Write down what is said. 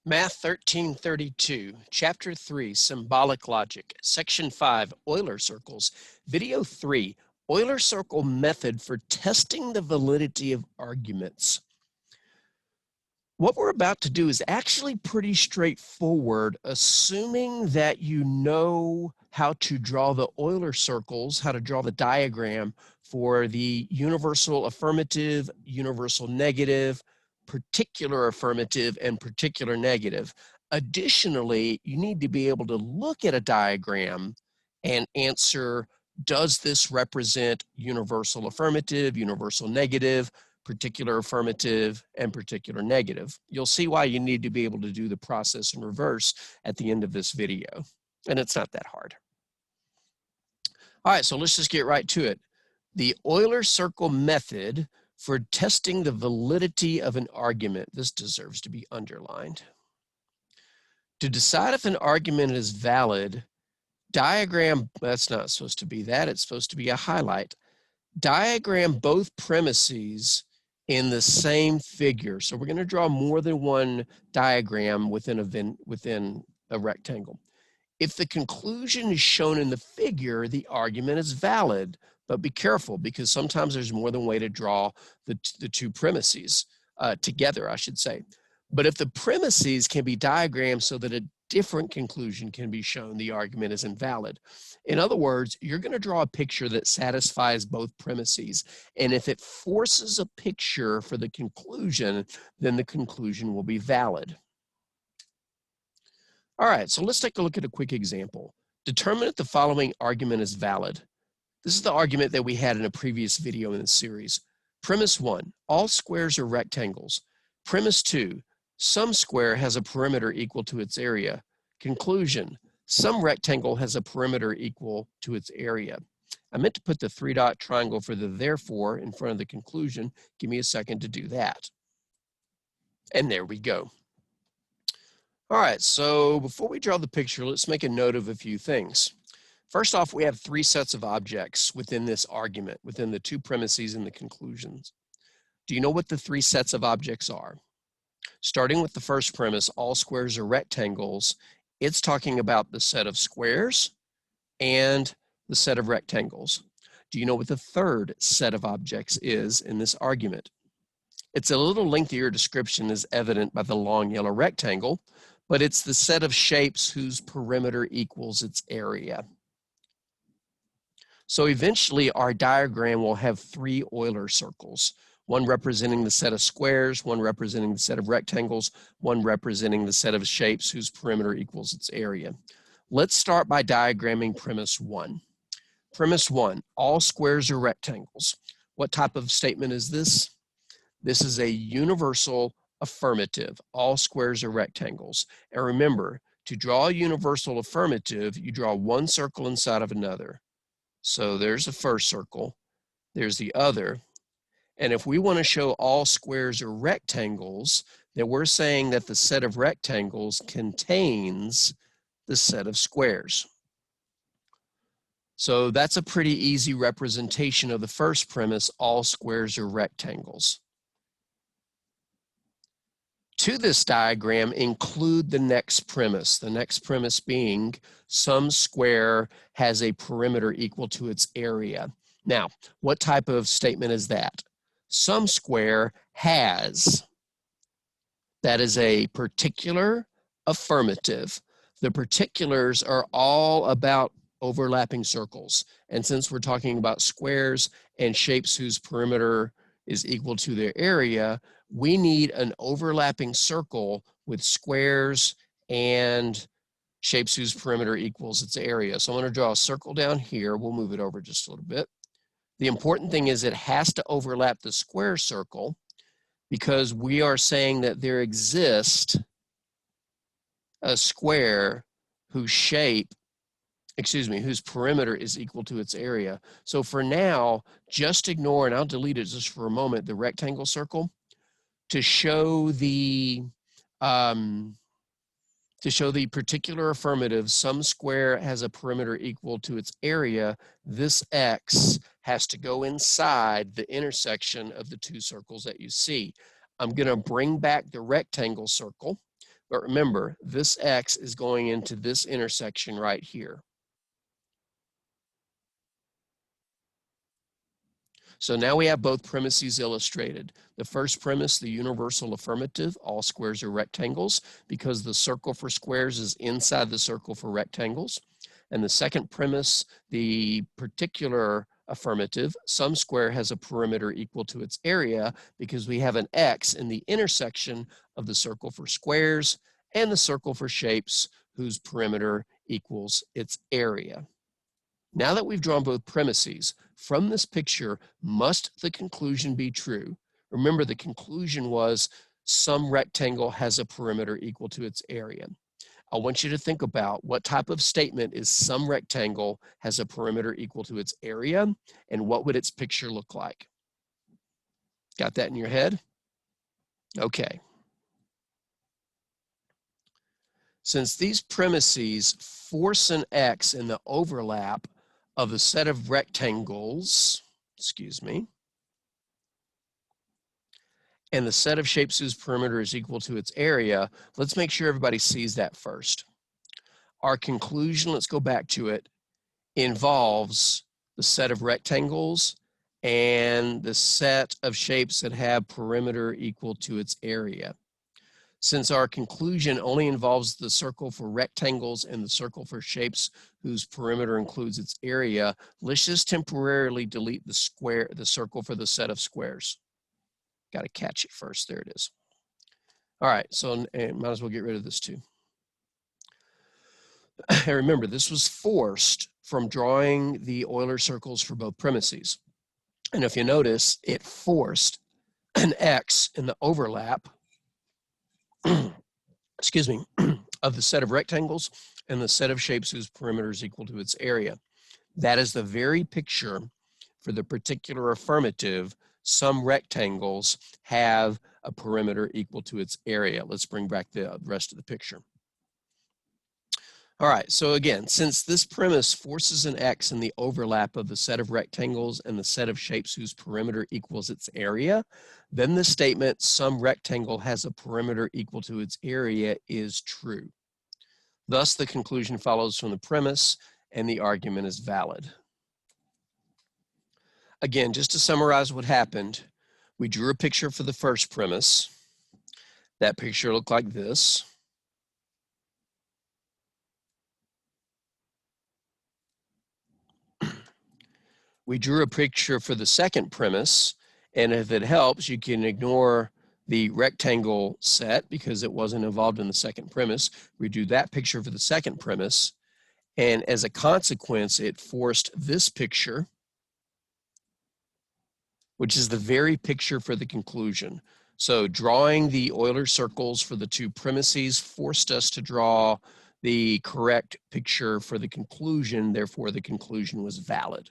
Math 1332, Chapter 3, Symbolic Logic, Section 5, Euler Circles, Video 3, Euler Circle Method for Testing the Validity of Arguments. What we're about to do is actually pretty straightforward, assuming that you know how to draw the Euler circles, how to draw the diagram for the universal affirmative, universal negative, particular affirmative, and particular negative. Additionally, you need to be able to look at a diagram and answer, does this represent universal affirmative, universal negative, particular affirmative, and particular negative? You'll see why you need to be able to do the process in reverse at the end of this video, and it's not that hard. All right, so let's just get right to it. The Euler circle method for testing the validity of an argument. This deserves to be underlined. To decide if an argument is valid, diagram, that's not supposed to be that, it's supposed to be a highlight. Diagram both premises in the same figure. So we're going to draw more than one diagram within a rectangle. If the conclusion is shown in the figure, the argument is valid. But be careful, because sometimes there's more than one way to draw the two premises together, I should say. But if the premises can be diagrammed so that a different conclusion can be shown, the argument is invalid. In other words, you're going to draw a picture that satisfies both premises. And if it forces a picture for the conclusion, then the conclusion will be valid. All right, so let's take a look at a quick example. Determine if the following argument is valid. This is the argument that we had in a previous video in the series. Premise 1, all squares are rectangles. Premise 2, some square has a perimeter equal to its area. Conclusion, some rectangle has a perimeter equal to its area. I meant to put the 3-dot triangle for the therefore in front of the conclusion. Give me a second to do that. And there we go. All right, so before we draw the picture, let's make a note of a few things. First off, we have 3 sets of objects within this argument, within the 2 premises and the conclusions. Do you know what the 3 sets of objects are? Starting with the first premise, all squares are rectangles, it's talking about the set of squares and the set of rectangles. Do you know what the third set of objects is in this argument? It's a little lengthier description, as evident by the long yellow rectangle, but it's the set of shapes whose perimeter equals its area. So eventually our diagram will have 3 Euler circles, one representing the set of squares, one representing the set of rectangles, one representing the set of shapes whose perimeter equals its area. Let's start by diagramming premise 1. Premise 1, all squares are rectangles. What type of statement is this? This is a universal affirmative. All squares are rectangles. And remember, to draw a universal affirmative, you draw one circle inside of another. So there's the first circle, there's the other. And if we want to show all squares are rectangles, then we're saying that the set of rectangles contains the set of squares. So that's a pretty easy representation of the first premise, all squares are rectangles. To this diagram, include the next premise being some square has a perimeter equal to its area. Now, what type of statement is that? Some square has. That is a particular affirmative. The particulars are all about overlapping circles. And since we're talking about squares and shapes whose perimeter is equal to their area, we need an overlapping circle with squares and shapes whose perimeter equals its area. So I'm going to draw a circle down here. We'll move it over just a little bit. The important thing is it has to overlap the square circle, because we are saying that there exists a square whose perimeter is equal to its area. So for now, just ignore, and I'll delete it just for a moment, the rectangle circle. To show the particular affirmative, some square has a perimeter equal to its area, this X has to go inside the intersection of the 2 circles that you see. I'm going to bring back the rectangle circle. But remember, this X is going into this intersection right here. So now we have both premises illustrated. The first premise, the universal affirmative, all squares are rectangles, because the circle for squares is inside the circle for rectangles. And the second premise, the particular affirmative, some square has a perimeter equal to its area, because we have an X in the intersection of the circle for squares and the circle for shapes whose perimeter equals its area. Now that we've drawn both premises, from this picture, must the conclusion be true? Remember, the conclusion was some rectangle has a perimeter equal to its area. I want you to think about what type of statement is some rectangle has a perimeter equal to its area, and what would its picture look like? Got that in your head? Okay. Since these premises force an X in the overlap of the set of rectangles, and the set of shapes whose perimeter is equal to its area, let's make sure everybody sees that first. Our conclusion, let's go back to it, involves the set of rectangles and the set of shapes that have perimeter equal to its area. Since our conclusion only involves the circle for rectangles and the circle for shapes whose perimeter includes its area, let's just temporarily delete the circle for the set of squares. Got to catch it first. There it is. All right, so might as well get rid of this too. And remember, this was forced from drawing the Euler circles for both premises. And if you notice, it forced an X in the overlap of the set of rectangles and the set of shapes whose perimeter is equal to its area. That is the very picture for the particular affirmative. Some rectangles have a perimeter equal to its area. Let's bring back the rest of the picture. All right, so again, since this premise forces an X in the overlap of the set of rectangles and the set of shapes whose perimeter equals its area, then the statement, some rectangle has a perimeter equal to its area, is true. Thus, the conclusion follows from the premise, and the argument is valid. Again, just to summarize what happened, we drew a picture for the first premise. That picture looked like this. We drew a picture for the second premise, and if it helps, you can ignore the rectangle set because it wasn't involved in the second premise. We drew that picture for the second premise, and as a consequence, it forced this picture, which is the very picture for the conclusion. So drawing the Euler circles for the two premises forced us to draw the correct picture for the conclusion, therefore the conclusion was valid.